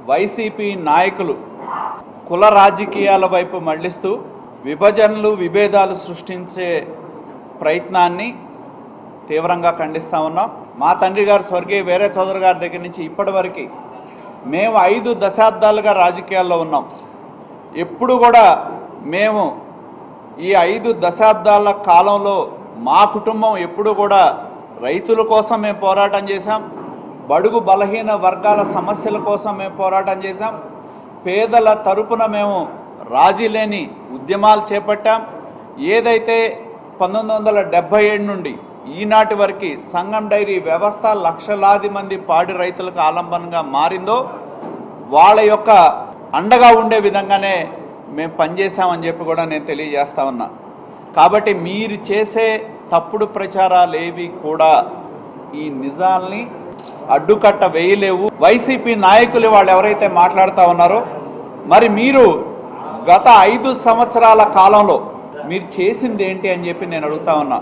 YCP నాయకులు కుల రాజకీయాల వైపు మళ్లిస్తూ విభజనలు విభేదాలు సృష్టించే ప్రయత్నాన్ని తీవ్రంగా ఖండిస్తూ ఉన్నాం. మా తండ్రి గారు స్వర్గీయ వీర చౌదరి గారి దగ్గర నుంచి ఇప్పటివరకు మేము 5 దశాబ్దాలుగా రాజకీయాల్లో ఉన్నాం. ఎప్పుడు కూడా మేము ఈ 5 దశాబ్దాల కాలంలో మా కుటుంబం ఎప్పుడు కూడా రైతుల కోసం మేము పోరాటం చేశాం, బడుగు బలహీన వర్గాల సమస్యల కోసం మేము పోరాటం చేశాం, పేదల తరపున మేము రాజీ లేని ఉద్యమాలు చేపట్టాం. ఏదైతే 1977 నుండి ఈనాటి వరకు సంగం డైరీ వ్యవస్థ లక్షలాది మంది పాడి రైతులకు ఆలంబనగా మారిందో వాళ్ళ యొక్క అండగా ఉండే విధంగానే మేము పనిచేసామని చెప్పి కూడా నేను తెలియజేస్తా ఉన్నా. కాబట్టి మీరు చేసే తప్పుడు ప్రచారాలు ఏవి కూడా ఈ నిజాల్ని అడ్డుకట్ట వేయలేవు. వైసీపీ నాయకులు వాళ్ళు ఎవరైతే మాట్లాడుతూ ఉన్నారో మరి మీరు గత 5 సంవత్సరాల కాలంలో మీరు చేసింది ఏంటి అని చెప్పి నేను అడుగుతా ఉన్నా.